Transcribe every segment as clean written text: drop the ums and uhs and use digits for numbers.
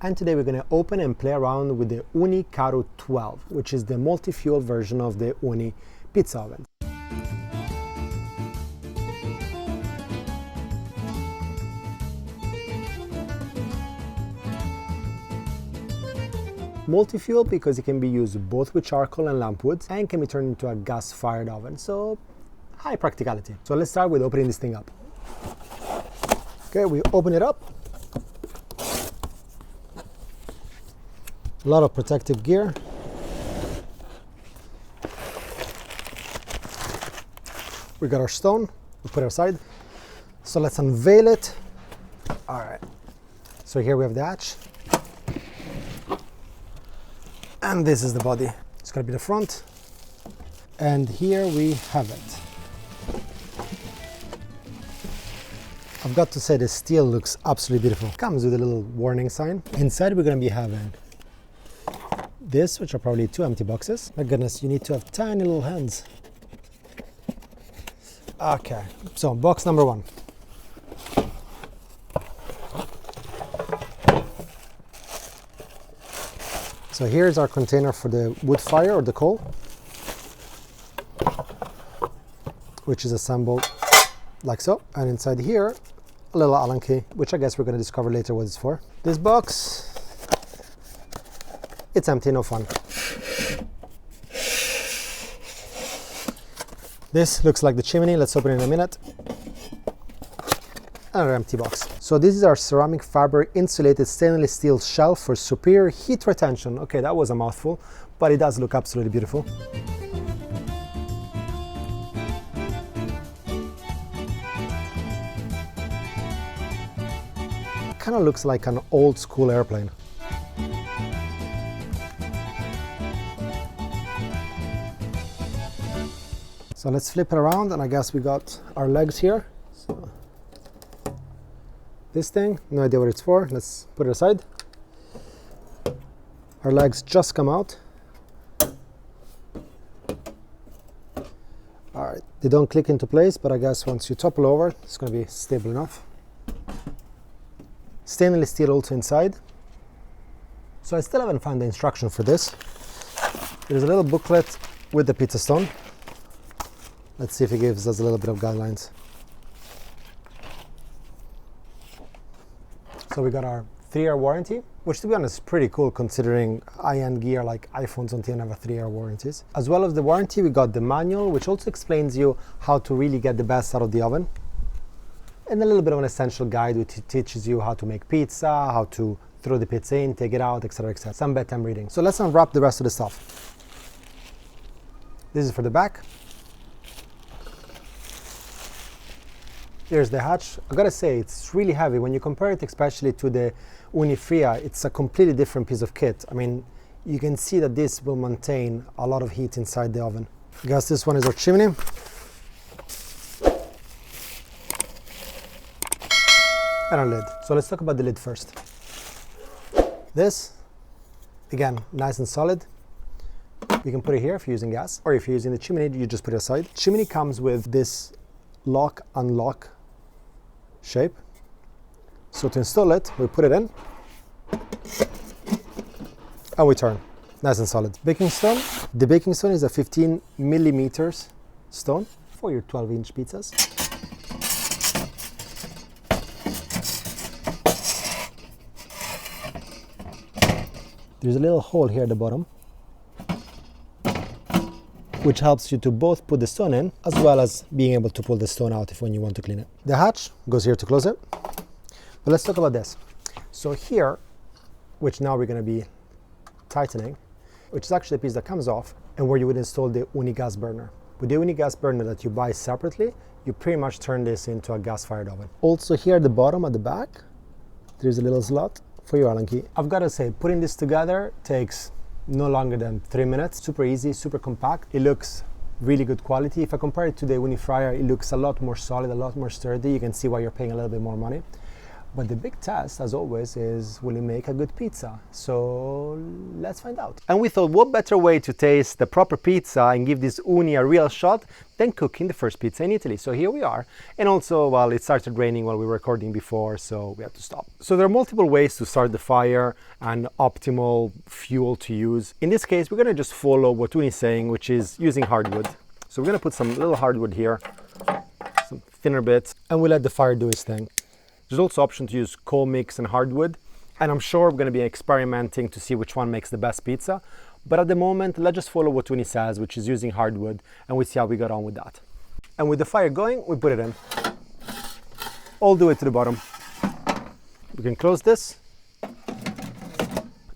And today we're going to open and play around with the Ooni Karu 12, which is the multi-fuel version of the Ooni pizza oven. Multi-fuel because it can be used both with charcoal and lamp wood and can be turned into a gas-fired oven, so high practicality. So let's start with opening this thing up. Okay, we open it up. A lot of protective gear. We got our stone, we put it aside. So let's unveil it. All right, so here we have the hatch. And this is the body. It's gonna be the front. And here we have it. I've got to say the steel looks absolutely beautiful. Comes with a little warning sign. Inside we're gonna be having this, which are probably 2 empty boxes. My goodness, you need to have tiny little hands. Okay, so box number 1. So here's our container for the wood fire or the coal, which is assembled like so. And inside here, a little Allen key, which I guess we're going to discover later what it's for. This box, it's empty, no fun. This looks like the chimney. Let's open it in a minute. Another empty box. So this is our ceramic fiber insulated stainless steel shelf for superior heat retention. Okay, that was a mouthful, but it does look absolutely beautiful. Kind of looks like an old school airplane. So let's flip it around, and I guess we got our legs here. So this thing, no idea what it's for. Let's put it aside. Our legs just come out. All right, they don't click into place, but I guess once you topple over, it's going to be stable enough. Stainless steel also inside. So I still haven't found the instruction for this. There's a little booklet with the pizza stone. Let's see if it gives us a little bit of guidelines. So we got our 3-year warranty, which to be honest is pretty cool considering high-end gear like iPhones don't even have a 3-year warranties. As well as the warranty, we got the manual, which also explains you how to really get the best out of the oven. And a little bit of an essential guide which teaches you how to make pizza, how to throw the pizza in, take it out, etc, etc. Some bedtime reading. So let's unwrap the rest of the stuff. This is for the back. Here's the hatch. I gotta say, it's really heavy. When you compare it especially to the Ooni Frya, it's a completely different piece of kit. I mean, you can see that this will maintain a lot of heat inside the oven. I guess this one is our chimney. And our lid. So let's talk about the lid first. This, again, nice and solid. You can put it here if you're using gas, or if you're using the chimney, you just put it aside. Chimney comes with this lock, unlock shape. So to install it, we put it in and we turn. Nice and solid. Baking stone. The baking stone is a 15 millimeters stone for your 12-inch pizzas. There's a little hole here at the bottom, which helps you to both put the stone in as well as being able to pull the stone out when you want to clean it. The hatch goes here to close it. But let's talk about this. So here, which now we're going to be tightening, which is actually a piece that comes off and where you would install the Ooni gas burner. With the Ooni gas burner that you buy separately, you pretty much turn this into a gas-fired oven. Also here at the bottom at the back, there's a little slot for your Allen key. I've got to say, putting this together takes no longer than 3 minutes. Super easy, super compact. It looks really good quality. If I compare it to the Ooni Frya, it looks a lot more solid, a lot more sturdy. You can see why you're paying a little bit more money. But the big test, as always, is will it make a good pizza? So let's find out. And we thought, what better way to taste the proper pizza and give this uni a real shot than cooking the first pizza in Italy. So here we are. And also, well, it started raining while we were recording before, so we had to stop. So there are multiple ways to start the fire and optimal fuel to use. In this case, we're gonna just follow what Ooni is saying, which is using hardwood. So we're gonna put some little hardwood here, some thinner bits, and we'll let the fire do its thing. There's also option to use coal mix and hardwood, and I'm sure we're going to be experimenting to see which one makes the best pizza. But at the moment, let's just follow what Ooni says, which is using hardwood, and we see how we got on with that. And with the fire going, we put it in. All the way to the bottom. We can close this.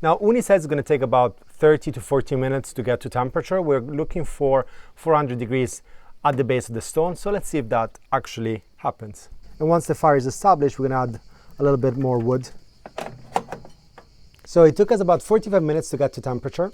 Now, Ooni says it's going to take about 30 to 40 minutes to get to temperature. We're looking for 400 degrees at the base of the stone, so let's see if that actually happens. And once the fire is established, we're gonna add a little bit more wood. So it took us about 45 minutes to get to temperature.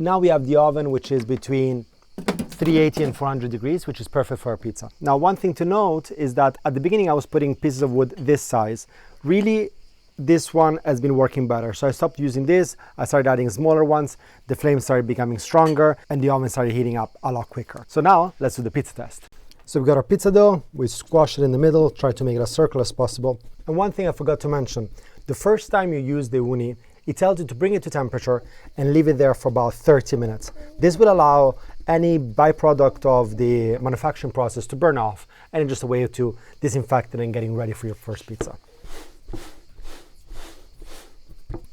Now we have the oven, which is between 380 and 400 degrees, which is perfect for our pizza. Now, one thing to note is that at the beginning, I was putting pieces of wood this size. Really, this one has been working better. So I stopped using this. I started adding smaller ones. The flame started becoming stronger and the oven started heating up a lot quicker. So now let's do the pizza test. So we've got our pizza dough, we squash it in the middle, try to make it as circular as possible. And one thing I forgot to mention, the first time you use the uni, it tells you to bring it to temperature and leave it there for about 30 minutes. This will allow any byproduct of the manufacturing process to burn off, and it's just a way to disinfect it and getting ready for your first pizza.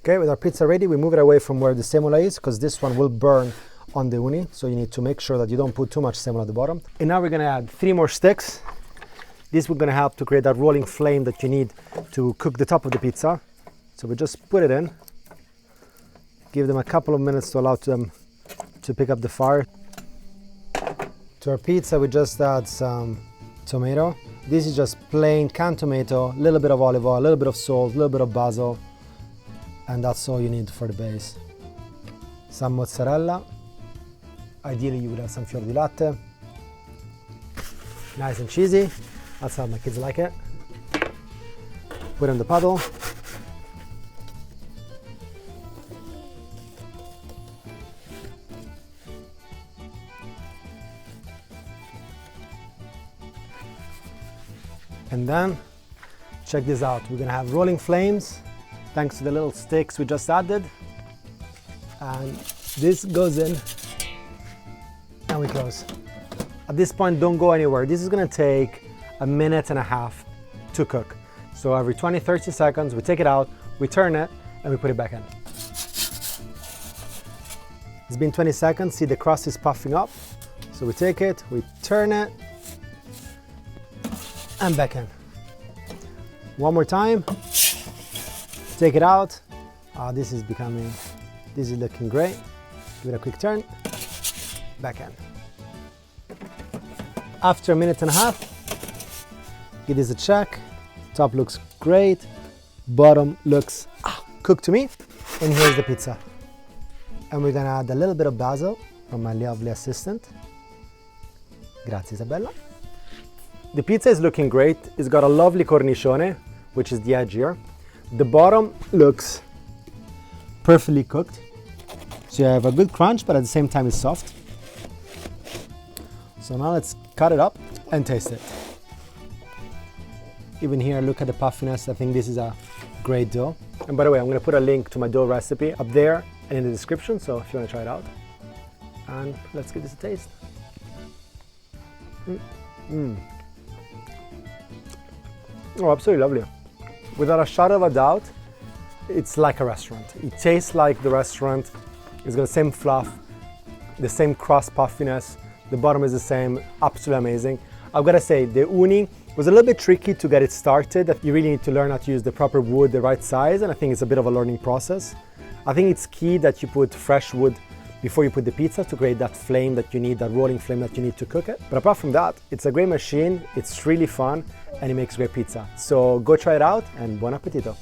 Okay, with our pizza ready, we move it away from where the semola is, because this one will burn on the uni, so you need to make sure that you don't put too much semola at the bottom. And now we're gonna add 3 more sticks. This will gonna help to create that rolling flame that you need to cook the top of the pizza. So we just put it in, give them a couple of minutes to allow them to pick up the fire. To our pizza, we just add some tomato. This is just plain canned tomato, a little bit of olive oil, a little bit of salt, a little bit of basil, and that's all you need for the base. Some mozzarella. Ideally, you would have some fior di latte. Nice and cheesy. That's how my kids like it. Put in the puddle. And then, check this out. We're gonna have rolling flames thanks to the little sticks we just added. And this goes in. And we close. At this point, don't go anywhere. This is gonna take a minute and a half to cook. So every 20-30 seconds, we take it out, we turn it, and we put it back in. It's been 20 seconds, see the crust is puffing up. So we take it, we turn it, and back in. One more time, take it out. This is looking great. Give it a quick turn. Back in. After a minute and a half, give this a check. Top looks great. Bottom looks cooked to me. And here's the pizza. And we're gonna add a little bit of basil from my lovely assistant. Grazie, Isabella. The pizza is looking great. It's got a lovely cornicione, which is the edge here. The bottom looks perfectly cooked. So you have a good crunch, but at the same time it's soft. So now let's cut it up and taste it. Even here, look at the puffiness. I think this is a great dough. And by the way, I'm gonna put a link to my dough recipe up there and in the description, so if you wanna try it out. And let's give this a taste. Oh, absolutely lovely. Without a shadow of a doubt, it's like a restaurant. It tastes like the restaurant. It's got the same fluff, the same crust puffiness. The bottom is the same, absolutely amazing. I've got to say, the uni was a little bit tricky to get it started. You really need to learn how to use the proper wood, the right size, and I think it's a bit of a learning process. I think it's key that you put fresh wood before you put the pizza to create that flame that you need, that rolling flame that you need to cook it. But apart from that, it's a great machine, it's really fun, and it makes great pizza. So go try it out, and buon appetito.